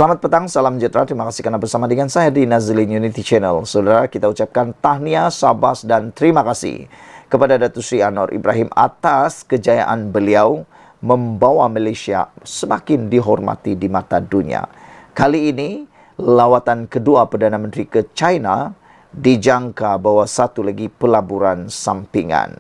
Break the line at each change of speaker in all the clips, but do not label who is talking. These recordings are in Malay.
Selamat petang, salam sejahtera. Terima kasih karena bersama dengan saya di Nazilin Unity Channel. Saudara, kita ucapkan tahniah, sabas, dan terima kasih kepada Datuk Seri Anwar Ibrahim atas kejayaan beliau membawa Malaysia semakin dihormati di mata dunia. Kali ini, lawatan kedua Perdana Menteri ke China dijangka bawa satu lagi pelaburan sampingan.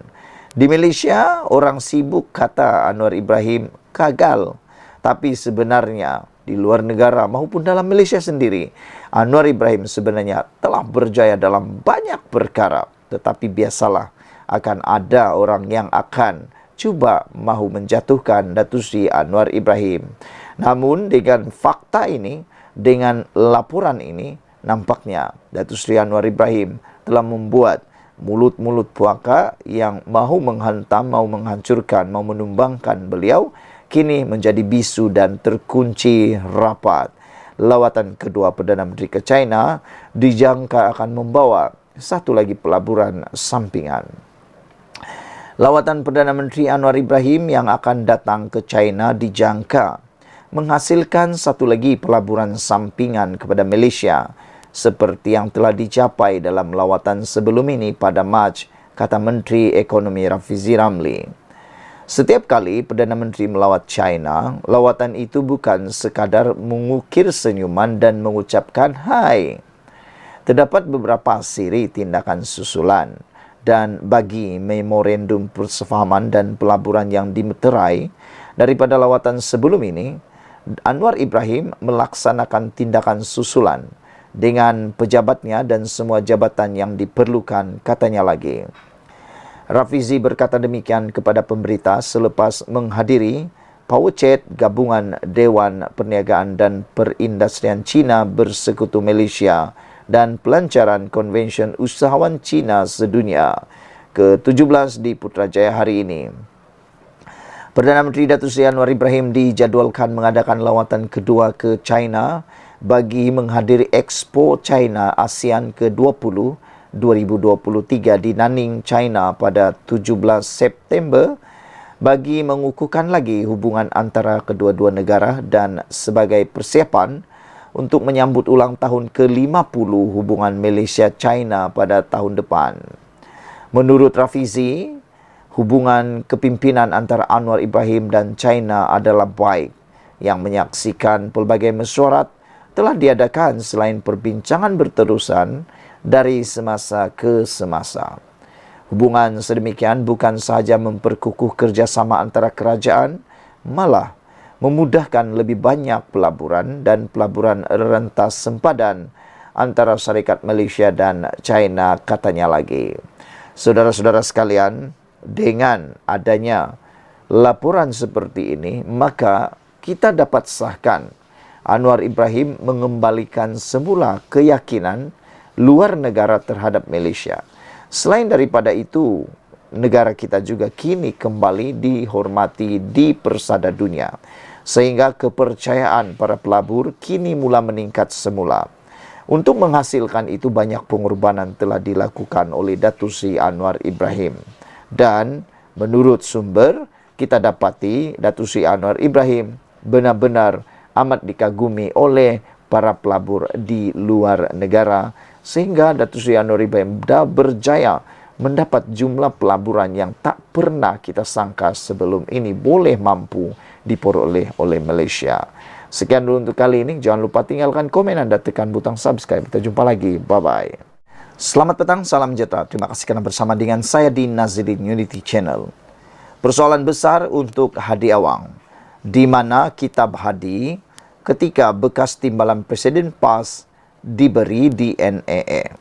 Di Malaysia, orang sibuk kata Anwar Ibrahim gagal. Tapi sebenarnya di luar negara maupun dalam Malaysia sendiri, Anwar Ibrahim sebenarnya telah berjaya dalam banyak perkara. Tetapi biasalah, akan ada orang yang akan cuba mahu menjatuhkan Datuk Seri Anwar Ibrahim. Namun dengan fakta ini, dengan laporan ini, nampaknya Datuk Seri Anwar Ibrahim telah membuat mulut-mulut puaka yang mahu menghantam, mahu menghancurkan, mahu menumbangkan beliau, kini menjadi bisu dan terkunci rapat. Lawatan kedua Perdana Menteri ke China dijangka akan membawa satu lagi pelaburan sampingan. Lawatan Perdana Menteri Anwar Ibrahim yang akan datang ke China dijangka menghasilkan satu lagi pelaburan sampingan kepada Malaysia seperti yang telah dicapai dalam lawatan sebelum ini pada Mac, kata Menteri Ekonomi Rafizi Ramli. Setiap kali Perdana Menteri melawat China, lawatan itu bukan sekadar mengukir senyuman dan mengucapkan hai. Terdapat beberapa siri tindakan susulan dan bagi memorandum persefahaman dan pelaburan yang dimeterai daripada lawatan sebelum ini, Anwar Ibrahim melaksanakan tindakan susulan dengan pejabatnya dan semua jabatan yang diperlukan, katanya lagi. Rafizi berkata demikian kepada pemberita selepas menghadiri Power Chat Gabungan Dewan Perniagaan dan Perindustrian China Bersekutu Malaysia dan Pelancaran Konvensyen Usahawan China Sedunia ke-17 di Putrajaya hari ini. Perdana Menteri Datuk Seri Anwar Ibrahim dijadualkan mengadakan lawatan kedua ke China bagi menghadiri Expo China ASEAN ke-20 2023 di Nanning, China pada 17 September bagi mengukuhkan lagi hubungan antara kedua-dua negara dan sebagai persiapan untuk menyambut ulang tahun ke-50 hubungan Malaysia-China pada tahun depan. Menurut Rafizi, hubungan kepimpinan antara Anwar Ibrahim dan China adalah baik, yang menyaksikan pelbagai mesyuarat telah diadakan selain perbincangan berterusan dari semasa ke semasa. Hubungan sedemikian bukan sahaja memperkukuh kerjasama antara kerajaan, malah memudahkan lebih banyak pelaburan dan pelaburan rentas sempadan antara Syarikat Malaysia dan China, katanya lagi. Saudara-saudara sekalian, dengan adanya laporan seperti ini, maka kita dapat sahkan Anwar Ibrahim mengembalikan semula keyakinan luar negara terhadap Malaysia. Selain daripada itu, negara kita juga kini kembali dihormati di persada dunia, sehingga kepercayaan para pelabur kini mula meningkat semula. Untuk menghasilkan itu, banyak pengorbanan telah dilakukan oleh Datuk Seri Anwar Ibrahim. Dan menurut sumber, kita dapati Datuk Seri Anwar Ibrahim benar-benar amat dikagumi oleh para pelabur di luar negara, sehingga Datuk Seri Anwar Ibrahim dah berjaya mendapat jumlah pelaburan yang tak pernah kita sangka sebelum ini boleh mampu diperoleh oleh Malaysia. Sekian dulu untuk kali ini. Jangan lupa tinggalkan komen anda, tekan butang subscribe. Kita jumpa lagi. Bye-bye. Selamat petang, salam sejahtera. Terima kasih kerana bersama dengan saya di Nazilin Unity Channel. Persoalan besar untuk Hadi Awang, di mana kitab Hadi ketika bekas timbalan Presiden PAS diberi DNAA.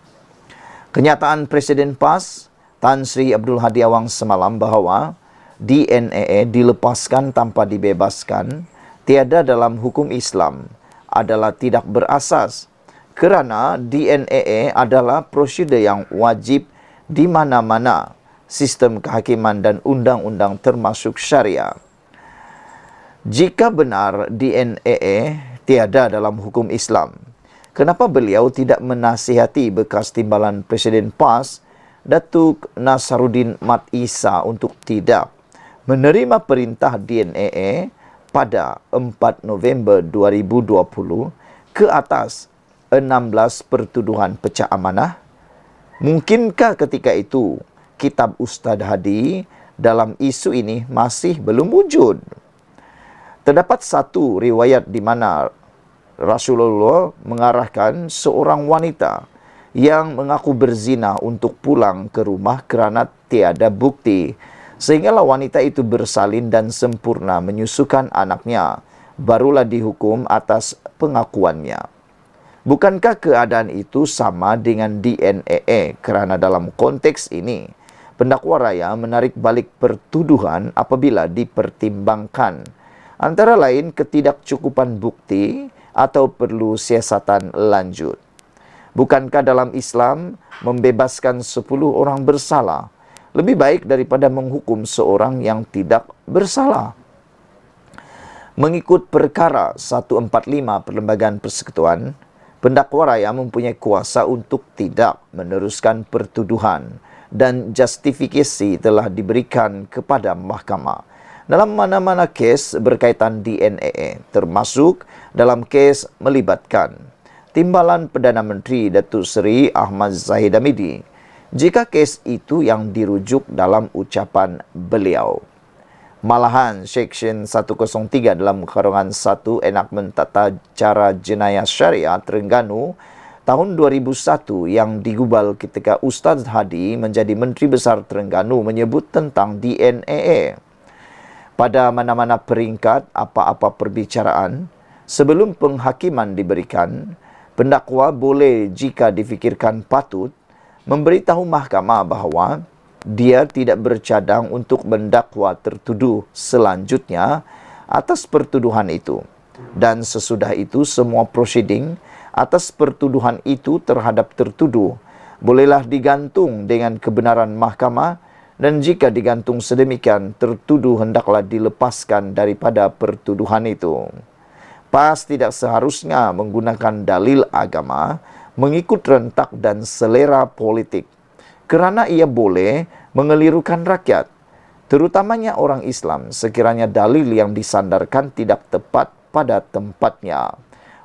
Kenyataan Presiden PAS Tan Sri Abdul Hadi Awang semalam bahawa DNAA dilepaskan tanpa dibebaskan tiada dalam hukum Islam adalah tidak berasas, kerana DNAA adalah prosedur yang wajib di mana-mana sistem kehakiman dan undang-undang termasuk syariah. Jika benar DNAA tiada dalam hukum Islam, kenapa beliau tidak menasihati bekas timbalan Presiden PAS, Datuk Nasaruddin Mat Isa, untuk tidak menerima perintah DNAA pada 4 November 2020 ke atas 16 pertuduhan pecah amanah? Mungkinkah ketika itu kitab Ustadz Hadi dalam isu ini masih belum wujud? Terdapat satu riwayat di mana Rasulullah mengarahkan seorang wanita yang mengaku berzina untuk pulang ke rumah kerana tiada bukti. Sehinggalah wanita itu bersalin dan sempurna menyusukan anaknya. Barulah dihukum atas pengakuannya. Bukankah keadaan itu sama dengan DNA? Kerana dalam konteks ini, pendakwa raya menarik balik pertuduhan apabila dipertimbangkan antara lain ketidakcukupan bukti atau perlu siasatan lanjut. Bukankah dalam Islam membebaskan 10 orang bersalah lebih baik daripada menghukum seorang yang tidak bersalah? Mengikut perkara 145 Perlembagaan Persekutuan, pendakwa raya mempunyai kuasa untuk tidak meneruskan pertuduhan dan justifikasi telah diberikan kepada mahkamah dalam mana-mana kes berkaitan DNA, termasuk dalam kes melibatkan Timbalan Perdana Menteri Datuk Seri Ahmad Zahid Hamidi, jika kes itu yang dirujuk dalam ucapan beliau. Malahan Seksyen 103 dalam Karangan 1 Enakmen Tata Cara Jenayah Syariah Terengganu tahun 2001 yang digubal ketika Ustaz Hadi menjadi Menteri Besar Terengganu menyebut tentang DNA. Pada mana-mana peringkat apa-apa perbicaraan, sebelum penghakiman diberikan, pendakwa boleh jika difikirkan patut memberitahu mahkamah bahawa dia tidak bercadang untuk mendakwa tertuduh selanjutnya atas pertuduhan itu. Dan sesudah itu semua prosiding atas pertuduhan itu terhadap tertuduh bolehlah digantung dengan kebenaran mahkamah, dan jika digantung sedemikian, tertuduh hendaklah dilepaskan daripada pertuduhan itu. PAS tidak seharusnya menggunakan dalil agama mengikut rentak dan selera politik, kerana ia boleh mengelirukan rakyat, terutamanya orang Islam, sekiranya dalil yang disandarkan tidak tepat pada tempatnya.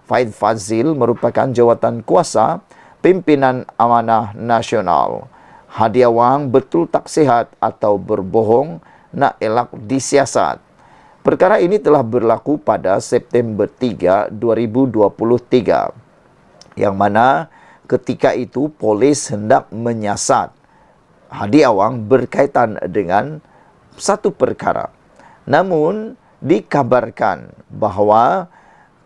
Faid Fazil merupakan jawatan kuasa pimpinan amanah nasional. Hadiah wang betul tak sihat atau berbohong nak elak disiasat. Perkara ini telah berlaku pada September 3, 2023, yang mana ketika itu polis hendak menyiasat Hadi Awang berkaitan dengan satu perkara. Namun dikabarkan bahawa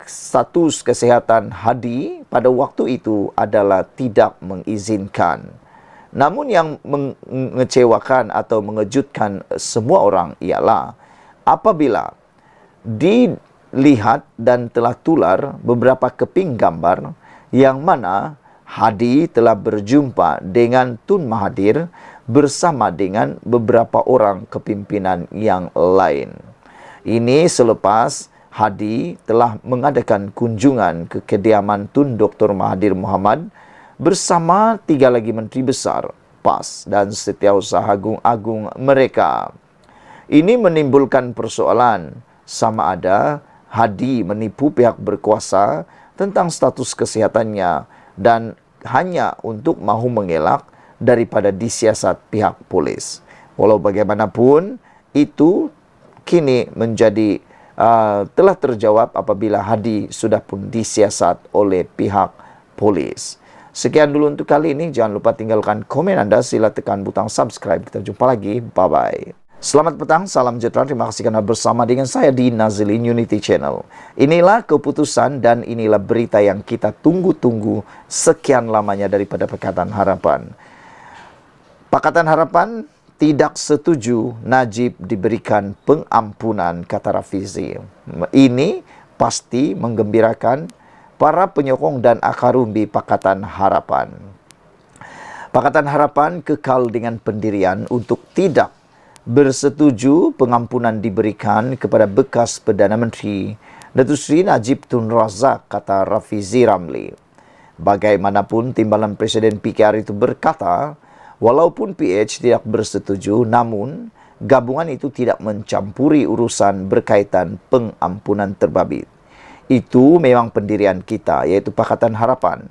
status kesihatan Hadi pada waktu itu adalah tidak mengizinkan. Namun yang mengecewakan atau mengejutkan semua orang ialah apabila dilihat dan telah tular beberapa keping gambar yang mana Hadi telah berjumpa dengan Tun Mahathir bersama dengan beberapa orang kepimpinan yang lain. Ini selepas Hadi telah mengadakan kunjungan ke kediaman Tun Dr. Mahathir Mohamad bersama 3 lagi menteri besar, PAS dan setiausaha agung-agung mereka. Ini menimbulkan persoalan sama ada Hadi menipu pihak berkuasa tentang status kesehatannya dan hanya untuk mahu mengelak daripada disiasat pihak polis. Walau bagaimanapun, itu kini menjadi telah terjawab apabila Hadi sudah pun disiasat oleh pihak polis. Sekian dulu untuk kali ini. Jangan lupa tinggalkan komen Anda. Sila tekan butang subscribe. Kita jumpa lagi. Bye-bye. Selamat petang. Salam sejahtera. Terima kasih kerana bersama dengan saya di Nazilin Unity Channel. Inilah keputusan dan inilah berita yang kita tunggu-tunggu sekian lamanya daripada Pakatan Harapan. Pakatan Harapan tidak setuju Najib diberikan pengampunan, kata Rafizi. Ini pasti menggembirakan para penyokong dan akarumbi Pakatan Harapan. Pakatan Harapan kekal dengan pendirian untuk tidak bersetuju pengampunan diberikan kepada bekas Perdana Menteri Datuk Seri Najib Tun Razak, kata Rafizi Ramli. Bagaimanapun, Timbalan Presiden PKR itu berkata, walaupun PH tidak bersetuju, namun gabungan itu tidak mencampuri urusan berkaitan pengampunan terbabit. Itu memang pendirian kita, yaitu Pakatan Harapan.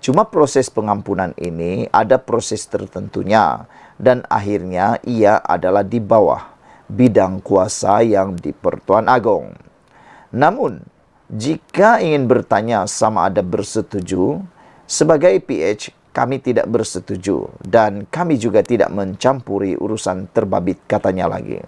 Cuma proses pengampunan ini ada proses tertentunya dan akhirnya ia adalah di bawah bidang kuasa yang di Pertuan Agong. Namun, jika ingin bertanya sama ada bersetuju, sebagai PH kami tidak bersetuju dan kami juga tidak mencampuri urusan terbabit, katanya lagi.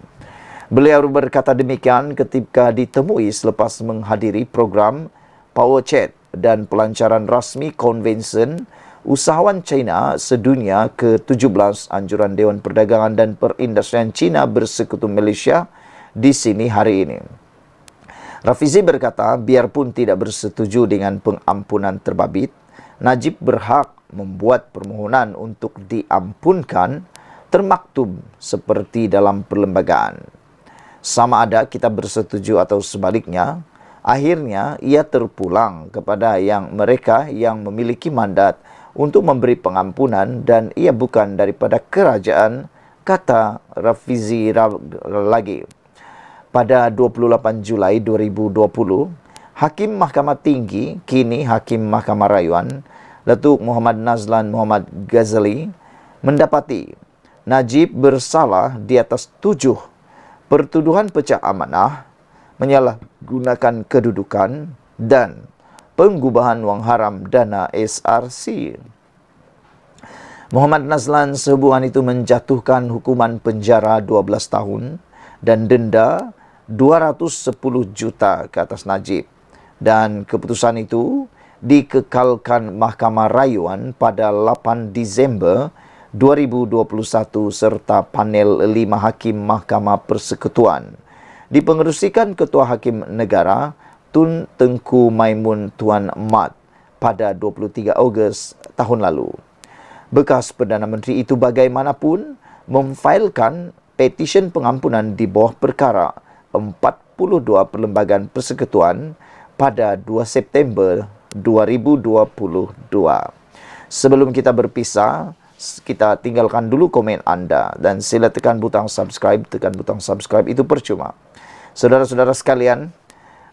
Beliau berkata demikian ketika ditemui selepas menghadiri program Power Chat dan pelancaran rasmi Konvensi Usahawan China Sedunia ke-17 Anjuran Dewan Perdagangan dan Perindustrian China Bersekutu Malaysia di sini hari ini. Rafizi berkata, biarpun tidak bersetuju dengan pengampunan terbabit, Najib berhak membuat permohonan untuk diampunkan termaktub seperti dalam perlembagaan. Sama ada kita bersetuju atau sebaliknya, akhirnya ia terpulang kepada mereka yang memiliki mandat untuk memberi pengampunan dan ia bukan daripada kerajaan, kata Rafizi lagi. Pada 28 Julai 2020, Hakim Mahkamah Tinggi, kini Hakim Mahkamah Rayuan, Datuk Muhammad Nazlan Muhammad Ghazali, mendapati Najib bersalah di atas 7 pertuduhan pecah amanah, menyalahgunakan kedudukan, dan penggubahan wang haram dana SRC. Muhammad Nazlan sehubungan itu menjatuhkan hukuman penjara 12 tahun dan denda 210 juta ke atas Najib. Dan keputusan itu dikekalkan Mahkamah Rayuan pada 8 Disember 2021 serta panel 5 Hakim Mahkamah Persekutuan dipengerusikan Ketua Hakim Negara Tun Tengku Maimun Tuan Mat pada 23 Ogos tahun lalu. Bekas Perdana Menteri itu bagaimanapun memfailkan petisyen pengampunan di bawah perkara 42 Perlembagaan Persekutuan pada 2 September 2022. Sebelum kita berpisah, kita tinggalkan dulu komen anda dan sila tekan butang subscribe. Tekan butang subscribe itu percuma. Saudara-saudara sekalian,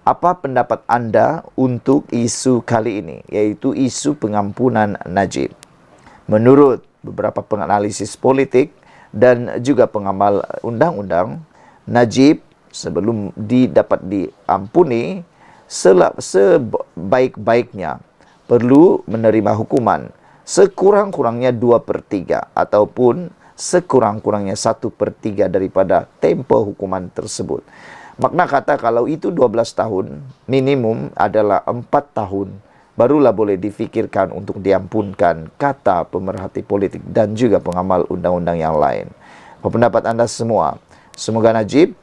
apa pendapat anda untuk isu kali ini, yaitu isu pengampunan Najib? Menurut beberapa penganalisis politik dan juga pengamal undang-undang, Najib sebelum dapat diampuni, sebaik-baiknya perlu menerima hukuman sekurang-kurangnya 2/3 ataupun sekurang-kurangnya 1/3 daripada tempoh hukuman tersebut. Makna kata kalau itu 12 tahun, minimum adalah 4 tahun, barulah boleh difikirkan untuk diampunkan, kata pemerhati politik dan juga pengamal undang-undang yang lain. Apa pendapat anda semua? Semoga Najib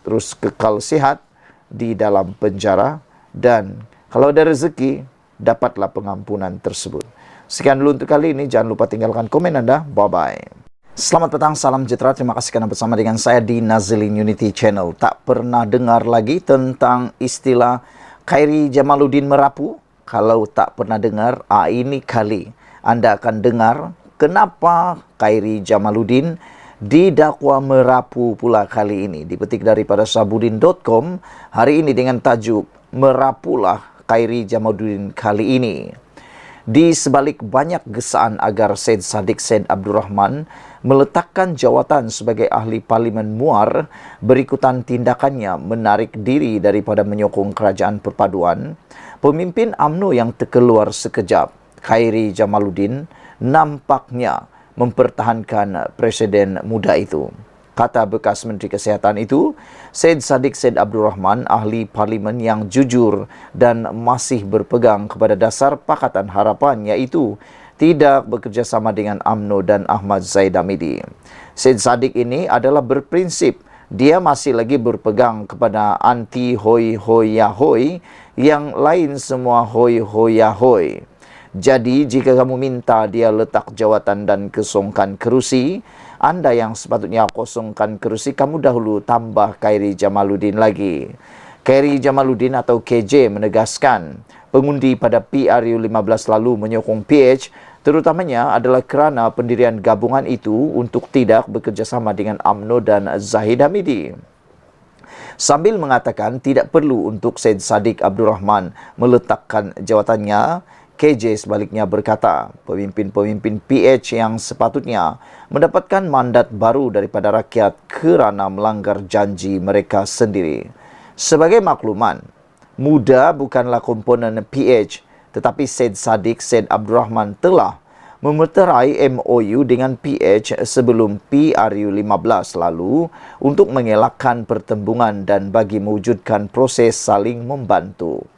terus kekal sihat di dalam penjara dan kalau ada rezeki, dapatlah pengampunan tersebut. Sekian dulu untuk kali ini. Jangan lupa tinggalkan komen anda. Bye-bye. Selamat petang, salam sejahtera. Terima kasih karena bersama dengan saya di Nazilin Unity Channel. Tak pernah dengar lagi tentang istilah Khairi Jamaluddin merapu? Kalau tak pernah dengar, ini kali anda akan dengar kenapa Khairi Jamaluddin didakwa merapu pula kali ini. Dipetik daripada sabudin.com hari ini dengan tajuk Merapulah Khairi Jamaluddin kali ini. Di sebalik banyak gesaan agar Syed Saddiq Syed Abdul Rahman meletakkan jawatan sebagai ahli Parlimen Muar berikutan tindakannya menarik diri daripada menyokong kerajaan perpaduan, pemimpin UMNO yang terkeluar sekejap, Khairi Jamaluddin, nampaknya mempertahankan presiden muda itu. Kata bekas Menteri Kesihatan itu, Syed Saddiq Syed Abdul Rahman, ahli parlimen yang jujur dan masih berpegang kepada dasar Pakatan Harapan, iaitu tidak bekerjasama dengan UMNO dan Ahmad Zaid Hamidi. Syed Saddiq ini adalah berprinsip dia masih lagi berpegang kepada anti hoi hoi ya hoi, yang lain semua hoi hoi ya hoi. Jadi jika kamu minta dia letak jawatan dan kosongkan kerusi, anda yang sepatutnya kosongkan kerusi, kamu dahulu tambah Khairi Jamaluddin lagi. Khairi Jamaluddin atau KJ menegaskan, pengundi pada PRU 15 lalu menyokong PH, terutamanya adalah kerana pendirian gabungan itu untuk tidak bekerjasama dengan UMNO dan Zahid Hamidi. Sambil mengatakan tidak perlu untuk Syed Saddiq Abdul Rahman meletakkan jawatannya, KJ sebaliknya berkata, pemimpin-pemimpin PH yang sepatutnya mendapatkan mandat baru daripada rakyat kerana melanggar janji mereka sendiri. Sebagai makluman, muda bukanlah komponen PH, tetapi Syed Saddiq Syed Abdul Rahman telah memeterai MOU dengan PH sebelum PRU 15 lalu untuk mengelakkan pertembungan dan bagi mewujudkan proses saling membantu.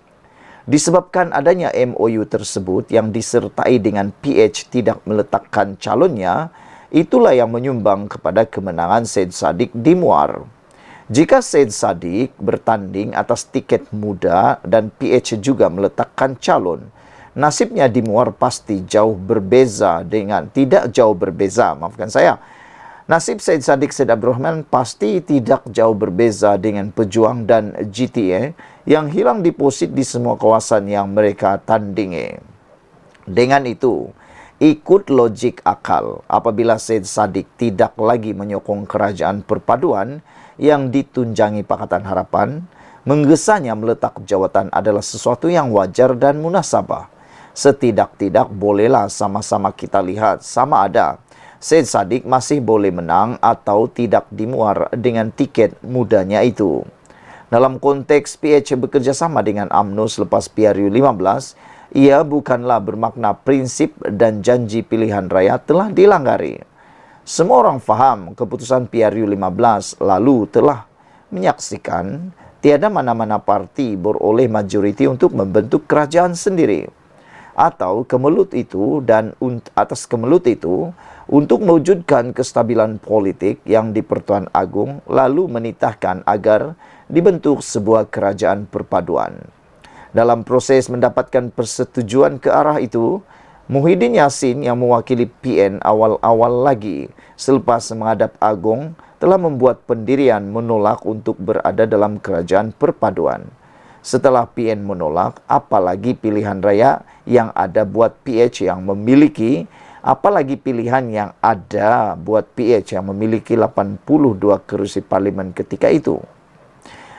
Disebabkan adanya MOU tersebut yang disertai dengan PH tidak meletakkan calonnya, itulah yang menyumbang kepada kemenangan Syed Saddiq di Muar. Jika Syed Saddiq bertanding atas tiket muda dan PH juga meletakkan calon, nasibnya di Muar pasti tidak jauh berbeza, maafkan saya. Nasib Syed Saddiq Syed Abdul Rahman pasti tidak jauh berbeza dengan Pejuang dan GTA yang hilang deposit di semua kawasan yang mereka tandingi. Dengan itu, ikut logik akal apabila Syed Saddiq tidak lagi menyokong kerajaan perpaduan yang ditunjangi Pakatan Harapan, menggesanya meletak jawatan adalah sesuatu yang wajar dan munasabah. Setidak-tidak bolehlah sama-sama kita lihat sama ada Syed Saddiq masih boleh menang atau tidak di Muar dengan tiket mudanya itu. Dalam konteks PH bekerjasama dengan UMNO selepas PRU 15, ia bukanlah bermakna prinsip dan janji pilihan raya telah dilanggari. Semua orang faham keputusan PRU 15 lalu telah menyaksikan tiada mana-mana parti beroleh majoriti untuk membentuk kerajaan sendiri. Atau kemelut itu dan atas kemelut itu untuk mewujudkan kestabilan politik yang di Pertuan Agong lalu menitahkan agar dibentuk sebuah kerajaan perpaduan. Dalam proses mendapatkan persetujuan ke arah itu, Muhyiddin Yassin yang mewakili PN awal-awal lagi selepas menghadap Agong telah membuat pendirian menolak untuk berada dalam kerajaan perpaduan. Setelah PN menolak, apalagi pilihan raya yang ada buat PH yang memiliki, apalagi pilihan yang ada buat PH yang memiliki 82 kerusi parlimen ketika itu.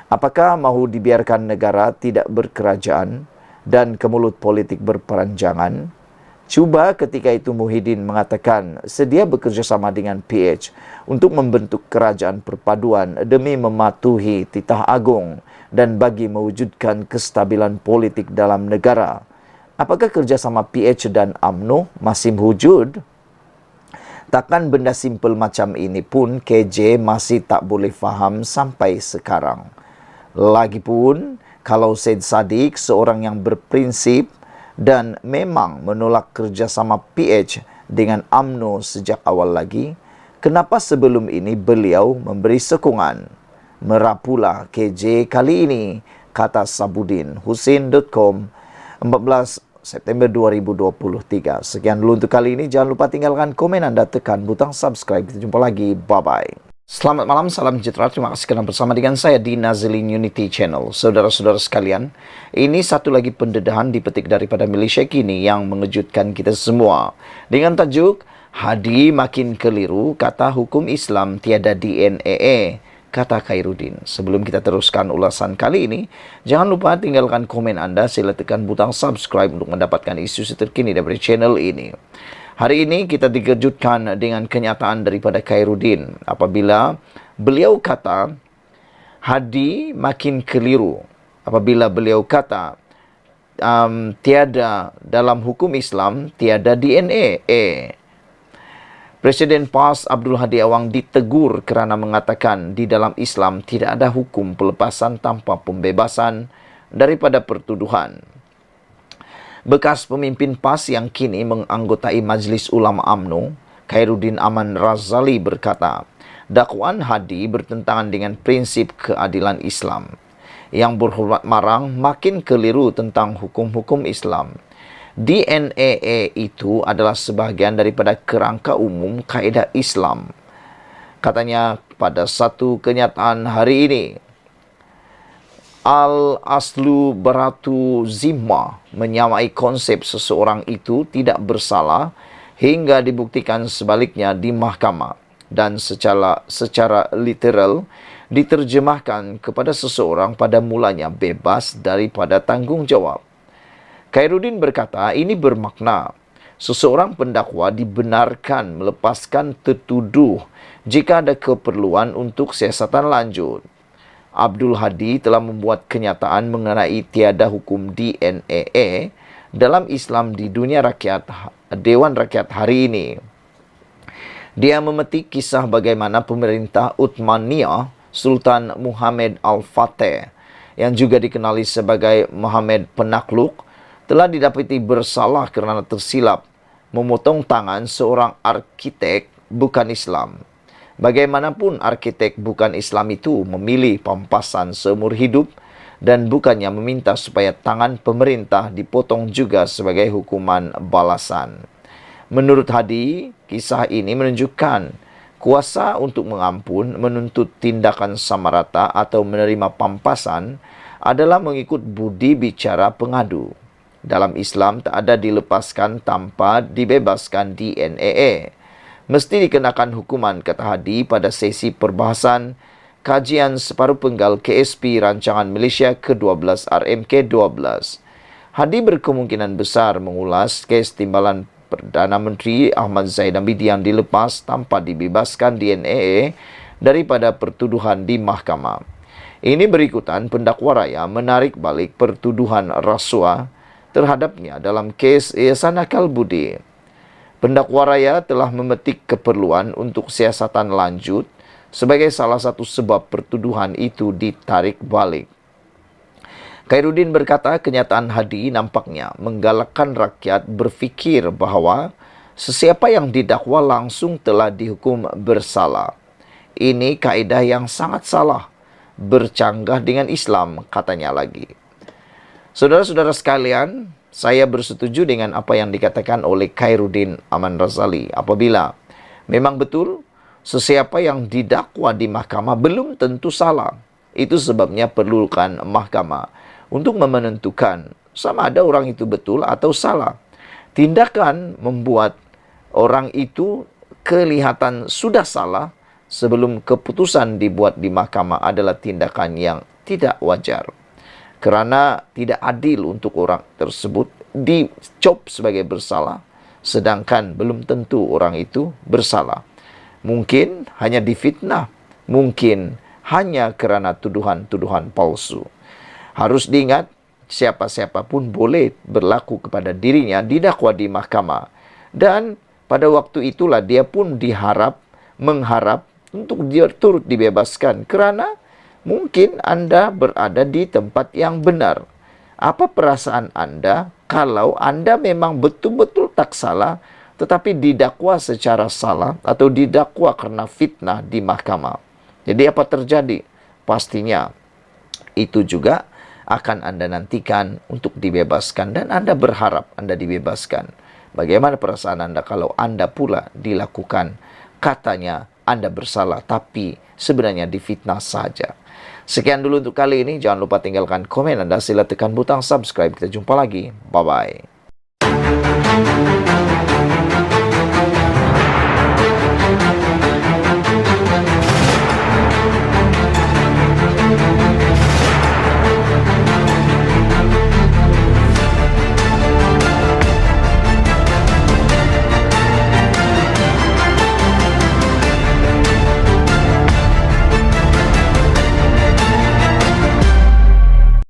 Apakah mahu dibiarkan negara tidak berkerajaan dan kemulut politik berperanjangan? Cuba ketika itu Muhyiddin mengatakan sedia bekerjasama dengan PH untuk membentuk kerajaan perpaduan demi mematuhi titah agung dan bagi mewujudkan kestabilan politik dalam negara. Apakah kerjasama PH dan UMNO masih wujud? Takkan benda simpel macam ini pun KJ masih tak boleh faham sampai sekarang. Lagipun, kalau Syed Saddiq seorang yang berprinsip dan memang menolak kerjasama PH dengan UMNO sejak awal lagi, kenapa sebelum ini beliau memberi sokongan? Merapulah KJ kali ini, kata Sabudin, Husin.com, 14 September 2023. Sekian dulu untuk kali ini. Jangan lupa tinggalkan komen Anda, tekan butang subscribe. Kita jumpa lagi. Bye-bye. Selamat malam, salam sejahtera. Terima kasih kerana bersama dengan saya di Nazilin Unity Channel. Saudara-saudara sekalian, ini satu lagi pendedahan dipetik daripada Malaysia kini yang mengejutkan kita semua. Dengan tajuk, Hadi makin keliru, kata hukum Islam tiada DNA, kata Khairuddin. Sebelum kita teruskan ulasan kali ini, jangan lupa tinggalkan komen Anda, sila tekan butang subscribe untuk mendapatkan isu terkini dari channel ini. Hari ini kita dikejutkan dengan kenyataan daripada Khairuddin apabila beliau kata Hadi makin keliru. Apabila beliau kata tiada dalam hukum Islam tiada DNA. Presiden PAS Abdul Hadi Awang ditegur kerana mengatakan di dalam Islam tidak ada hukum pelepasan tanpa pembebasan daripada pertuduhan. Bekas pemimpin PAS yang kini menganggotai Majlis Ulama UMNO, Khairuddin Aman Razali berkata, dakwaan Hadi bertentangan dengan prinsip keadilan Islam. Yang berhormat marang makin keliru tentang hukum-hukum Islam. DNA itu adalah sebahagian daripada kerangka umum kaedah Islam. Katanya pada satu kenyataan hari ini, Al-Aslu Baratu Zimma menyamai konsep seseorang itu tidak bersalah hingga dibuktikan sebaliknya di mahkamah. Dan secara literal, diterjemahkan kepada seseorang pada mulanya bebas daripada tanggung jawab. Khairuddin berkata, ini bermakna seseorang pendakwa dibenarkan melepaskan tertuduh jika ada keperluan untuk siasatan lanjut. Abdul Hadi telah membuat kenyataan mengenai tiada hukum DNAA dalam Islam di dunia rakyat Dewan Rakyat hari ini. Dia memetik kisah bagaimana pemerintah Uthmaniyah Sultan Muhammad Al-Fateh yang juga dikenali sebagai Muhammad Penakluk telah didapati bersalah kerana tersilap memotong tangan seorang arkitek bukan Islam. Bagaimanapun arkitek bukan Islam itu memilih pampasan seumur hidup dan bukannya meminta supaya tangan pemerintah dipotong juga sebagai hukuman balasan. Menurut Hadi, kisah ini menunjukkan kuasa untuk mengampun, menuntut tindakan samarata atau menerima pampasan adalah mengikut budi bicara pengadu. Dalam Islam tak ada dilepaskan tanpa dibebaskan DNAA. Mesti dikenakan hukuman, kata Hadi pada sesi perbahasan kajian separuh penggal KSP Rancangan Malaysia ke-12 RMK-12. Hadi berkemungkinan besar mengulas kes timbalan Perdana Menteri Ahmad Zahid Hamid yang dilepas tanpa dibebaskan DNAA daripada pertuduhan di mahkamah. Ini berikutan pendakwa raya menarik balik pertuduhan rasuah terhadapnya dalam kes Yayasan Akal Budi. Pendakwa raya telah memetik keperluan untuk siasatan lanjut sebagai salah satu sebab pertuduhan itu ditarik balik. Khairuddin berkata kenyataan Hadi nampaknya menggalakkan rakyat berfikir bahawa sesiapa yang didakwa langsung telah dihukum bersalah. Ini kaedah yang sangat salah, bercanggah dengan Islam, katanya lagi. Saudara-saudara sekalian, saya bersetuju dengan apa yang dikatakan oleh Khairuddin Aman Razali apabila memang betul sesiapa yang didakwa di mahkamah belum tentu salah. Itu sebabnya perlukan mahkamah untuk menentukan sama ada orang itu betul atau salah. Tindakan membuat orang itu kelihatan sudah salah sebelum keputusan dibuat di mahkamah adalah tindakan yang tidak wajar. Kerana tidak adil untuk orang tersebut dicop sebagai bersalah, sedangkan belum tentu orang itu bersalah. Mungkin hanya difitnah, mungkin hanya kerana tuduhan-tuduhan palsu. Harus diingat, siapa-siapa pun boleh berlaku kepada dirinya didakwa di mahkamah. Dan pada waktu itulah dia pun mengharap untuk dia turut dibebaskan kerana mungkin anda berada di tempat yang benar. Apa perasaan anda kalau anda memang betul-betul tak salah tetapi didakwa secara salah atau didakwa kerana fitnah di mahkamah? Jadi apa terjadi? Pastinya itu juga akan anda nantikan untuk dibebaskan dan anda berharap anda dibebaskan. Bagaimana perasaan anda kalau anda pula dilakukan katanya anda bersalah tapi sebenarnya difitnah saja? Sekian dulu untuk kali ini. Jangan lupa tinggalkan komen anda. Sila tekan butang subscribe. Kita jumpa lagi. Bye-bye.